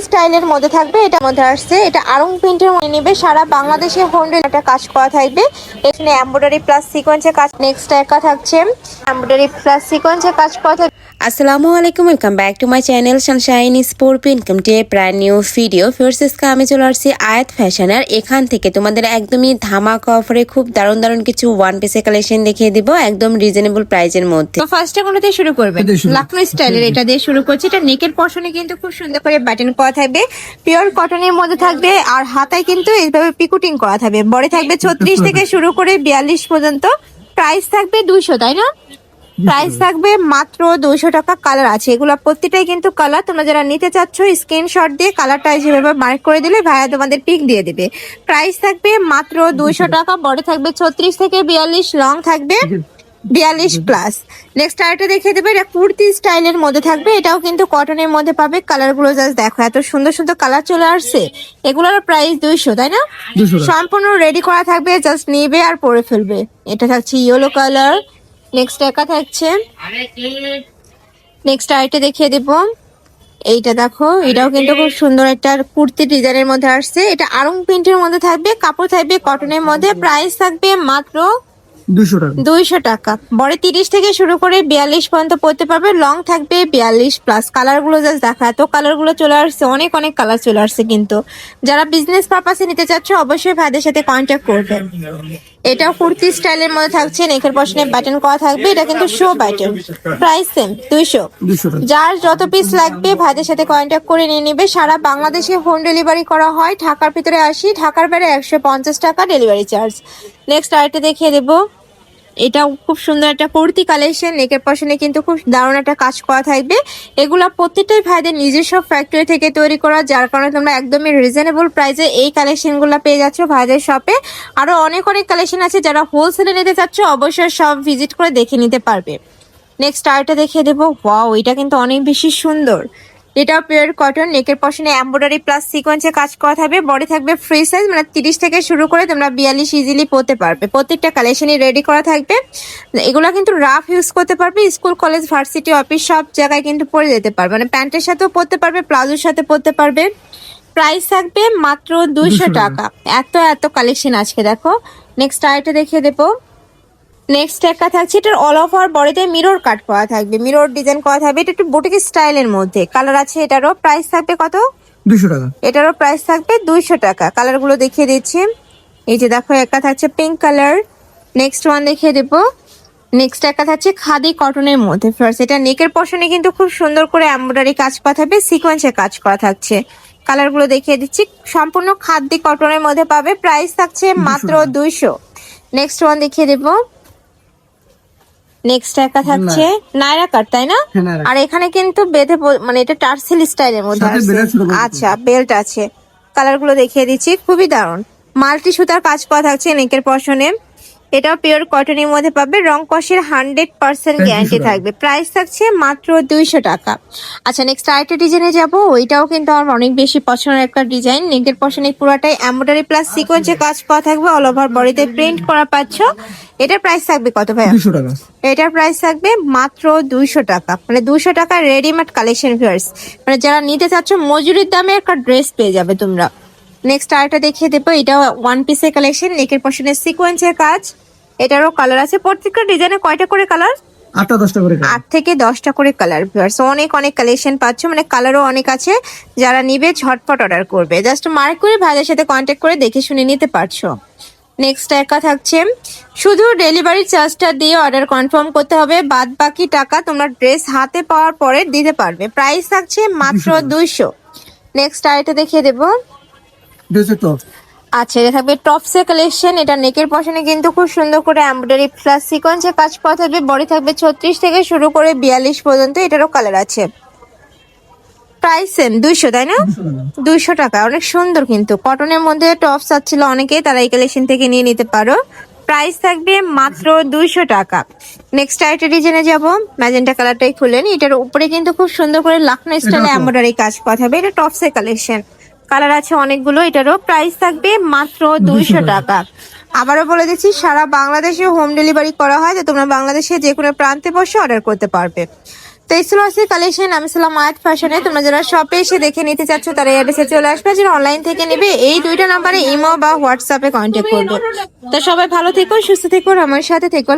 স্টাইলের মধ্যে থাকবে, এটার মধ্যে আসছে এটা আরং প্রিন্টের মধ্যে নেবে, সারা বাংলাদেশে হোম ডেলিভারি কাজ করা থাকবে। এখানে এমব্রয়ডারি প্লাস সিকোয়েন্সের কাজ। নেক্সট একা থাকছে এমব্রয়ডারি প্লাস সিকোয়েন্সের কাজ করা থাকবে। আসসালামু আলাইকুম, welcome back to my channel Sunshine Sport income to a brand new video. ফার্স্টে আমি চলে আসছি আয়াত ফ্যাশনের। এখান থেকে তোমাদের একদমই ধামাকা অফারে খুব দারুণ দারুণ কিছু ওয়ান পিসের কালেকশন দেখিয়ে দিব একদম রিজনেবল প্রাইসের মধ্যে। তো ফার্স্টে কোনটা দিয়ে শুরু করবেন? লাখনৌ স্টাইলের এটা দিয়ে শুরু করছি। এটা নেকের পশনে কিন্তু খুব সুন্দর করে বাটন করা থাকবে, পিওর কটনের মধ্যে থাকবে, আর হাতায় কিন্তু এইভাবে পিকুটিং করা থাকবে। বড় থাকবে 36 থেকে শুরু করে 42 পর্যন্ত। প্রাইস থাকবে 200, তাই না? প্রাইস থাকবে মাত্র 200 টাকা। কালার আছে এগুলো প্রত্যেকটাই কিন্তু কালার। তোমরা যারা নিতে চাচ্ছ স্ক্রিনশট দিয়ে কালারটা যেভাবে মার্ক করে দিলে ভাইয়া তোমাদের পিক দিয়ে দিবে। প্রাইস থাকবে মাত্র 200 টাকা। বড় থাকবে 36 থেকে 42, লং থাকবে 42 প্লাস। নেক্সট আরেকটা দেখিয়ে দেবে, এটা কুর্তি স্টাইলের মধ্যে থাকবে। এটাও কিন্তু কটনের মধ্যে পাবে। কালার গুলো জাস্ট দেখো, এত সুন্দর সুন্দর কালার চলে আসছে। এগুলোর প্রাইস 200, তাই না? সম্পূর্ণ রেডি করা থাকবে, জাস্ট নিবে আর পরে ফেলবে। এটা থাকছে ইয়েলো কালার। নেক্সট একা থাকছে, নেক্সট আরেকটা দেখিয়ে দেব। এইটা দেখো, এটাও কিন্তু খুব সুন্দর একটা কুর্তি ডিজাইনের মধ্যে আসছে। এটা আরং প্রিন্টের মধ্যে থাকবে, কাপড় থাকবে কটনের মধ্যে। প্রাইস থাকবে মাত্র 200 টাকা। বড় 30 থেকে শুরু করে 42 পর্যন্ত পড়তে পারবে, লং থাকবে 42 প্লাস। কালার গুলো জাস্ট দেখা, এত কালার গুলো চলে আসছে, অনেক অনেক কালার চলে আসছে। কিন্তু যারা বিজনেস পারপাসে নিতে চাচ্ছ অবশ্যই ভাইদের সাথে কন্ট্যাক্ট করবে। এটাও কুর্তি স্টাইলের মধ্যে থাকছে, নেকের পশনে বাটন করা থাকবে। এটা কিন্তু শো বাটন। Price same 200। যার যত পিস লাগবে ভাইদের সাথে কন্ট্যাক্ট করে নিয়ে নিবে। সারা বাংলাদেশে হোম ডেলিভারি করা হয়। ঢাকার ভিতরে 80, ঢাকার বাইরে 150 টাকা ডেলিভারি চার্জ। নেক্সট আরেকটা দেখিয়ে দেবো। এটাও খুব সুন্দর একটা কুর্তি কালেকশন। নেকের পশনে কিন্তু খুব দারুণ একটা কাজ করা থাকবে। এগুলা প্রত্যেকটাই ভাইদের নিজস্ব ফ্যাক্টরি থেকে তৈরি করা, যার কারণে তোমরা একদমই রিজনেবল প্রাইসে এই কালেকশন গুলা পেয়ে যাচ্ছ ভাইদের শপে। আরো অনেক অনেক কালেকশন আছে, যারা হোলসেলে নিতে চাচ্ছ অবশ্যই সব ভিজিট করে দেখে নিতে পারবে। নেক্সট আরেকটা দেখিয়ে দেবো। ওয়াও, এটা কিন্তু অনেক বেশি সুন্দর। এটাও পিওর কটন, নেকের পশনে এমব্রয়ডারি প্লাস সিকোয়েন্সে কাজ করা থাকবে। বডি থাকবে ফ্রি সাইজ, মানে 30 থেকে শুরু করে তোমরা 42 ইজিলি পরতে পারবে। প্রত্যেকটা কালেকশনই রেডি করা থাকবে। এগুলা কিন্তু রাফ ইউজ করতে পারবে, স্কুল কলেজ ভার্সিটি অফিস সব জায়গায় কিন্তু পরে যেতে পারবে, মানে প্যান্টের সাথেও পরতে পারবে, প্লাজোর সাথে পরতে পারবে। প্রাইস থাকবে মাত্র 200 টাকা। এত এত কালেকশন আজকে দেখো। নেক্সট আরেকটা দেখিয়ে দেবো। নেক্সট একটা থাকছে, এটার অল ওভার বডিতে মিরর কাট করা থাকবে, মিরর ডিজাইন করা থাকবে। এটা একটু বুটিক স্টাইলের মধ্যে কালার আছে। এটারও প্রাইস থাকবে কত? 200 টাকা। এটারও প্রাইস থাকবে 200 টাকা। কালার গুলো দেখিয়ে দিচ্ছি। এই যে দেখো, একটা থাকছে পিঙ্ক কালার। নেক্সট ওয়ান দেখিয়ে দেবো। নেক্সট একটা থাকছে খাদি কটনের মধ্যে। ফার্স্ট এটা নেকের পশনে কিন্তু খুব সুন্দর করে এমব্রয়ডারি কাজ করা থাকবে, সিকোয়েন্সে কাজ করা থাকছে। কালার গুলো দেখিয়ে দিচ্ছি, সম্পূর্ণ খাদি কটনের মধ্যে পাবে। প্রাইস থাকছে মাত্র 200। নেক্সট ওয়ান দেখিয়ে দেবো। নেক্সট একটা থাকছে নায়রা কাট, তাই না? আর এখানে কিন্তু বেঁধে, মানে এটা টার্সেল স্টাইলের মধ্যে আছে। আচ্ছা, বেল্ট আছে। কালার গুলো দেখিয়ে দিচ্ছি, খুবই দারুণ। মাল্টি সুতার কাজ করা থাকছে নেকের পশনে। এটাও পিওর কটনের মধ্যে পাবে, রং কষের 100% গ্যারান্টি থাকবে। প্রাইস থাকছে মাত্র 200 টাকা। আচ্ছা, নেক্সট আরেকটা ডিজাইনে যাবো। ওইটাও কিন্তু আমার অনেক বেশি পছন্দের একটা ডিজাইন। নেকের পশনে পুরোটাই এমব্রয়ডারি প্লাস সিকোয়েন্সে কাজ করা থাকবে, অল ওভার বডিতে প্রিন্ট করা পাচ্ছ। এটার প্রাইস থাকবে কত ভাই? 200 টাকা। এটার প্রাইস থাকবে মাত্র 200 টাকা, মানে 200 টাকা রেডিমেড কালেকশন ভিউয়ার্স। মানে যারা নিতে চাচ্ছ মজুরির দামে একটা ড্রেস পেয়ে যাবে তোমরা। নেক্সট আরেকটা দেখিয়ে দেবো। এটা ওয়ান পিসের কালেকশন, নেকের পশনে সিকোয়েন্সের কাজ। এটারও কালার আছে। প্রত্যেকটা ডিজাইনে কয়টা করে কালার? 8টা 10টা করে। 8 থেকে 10টা করে কালার ভিউয়ার্স। অনেক অনেক কালেকশন পাচ্ছ, মানে কালারও অনেক আছে। যারা নিবে ঝটপট অর্ডার করবে, জাস্ট মার্ক করে ভাইদের সাথে কন্ট্যাক্ট করে দেখে শুনে নিতে পারছো। নেক্সট একা থাকছে, শুধু ডেলিভারি চার্জটা দিয়ে অর্ডার কনফার্ম করতে হবে, বাদ বাকি টাকা তোমরা ড্রেস হাতে পাওয়ার পরে দিতে পারবে। প্রাইস থাকছে মাত্র 200। নেক্সট আরেকটা দেখিয়ে দেবো। আচ্ছা, এটা থাকবে টপসের কালেকশন। এটা নেকের পশনে কিন্তু খুব সুন্দর করে এমব্রয়ডারি প্লাস সিকোয়েন্সে কাজ করা থাকবে। বডি থাকবে 36 থেকে শুরু করে 42 পর্যন্ত। এটারও কালার আছে। প্রাইস সেম 200, তাই না? 200 টাকা। অনেক সুন্দর কিন্তু কটনের মধ্যে টপস চাচ্ছিল অনেকেই, তারা এই কালেকশন থেকে নিয়ে নিতে পারো। প্রাইস থাকবে মাত্র 200 টাকা। নেক্সট আরেকটা ডিজাইনে যাবো। ম্যাজেন্টা কালারটাই খুলেন। এটার উপরে কিন্তু খুব সুন্দর করে লাখনৌ স্টাইলে এমব্রয়ডারি কাজ করা থাকবে। এটা টপসের কালেকশন, কালার আছে অনেকগুলো। এটারও প্রাইস থাকবে মাত্র 200 টাকা। আবারও বলে দিচ্ছি, সারা বাংলাদেশে হোম ডেলিভারি করা হয়, তো তোমরা বাংলাদেশে যে কোনো প্রান্তে বসে অর্ডার করতে পারবে। তো এই ছিল আজকে কালেকশন। আমি ছিলাম আয়াত ফ্যাশনে। তোমরা যারা শপে এসে দেখে নিতে চাচ্ছ তারা অ্যাড্রেসে চলে আসবে, যারা অনলাইন থেকে নেবে এই দুইটা নাম্বারে ইমো বা হোয়াটসঅ্যাপে কন্ট্যাক্ট করবে। তো সবাই ভালো থেকো, সুস্থ থেকো, আমার সাথে থেকো।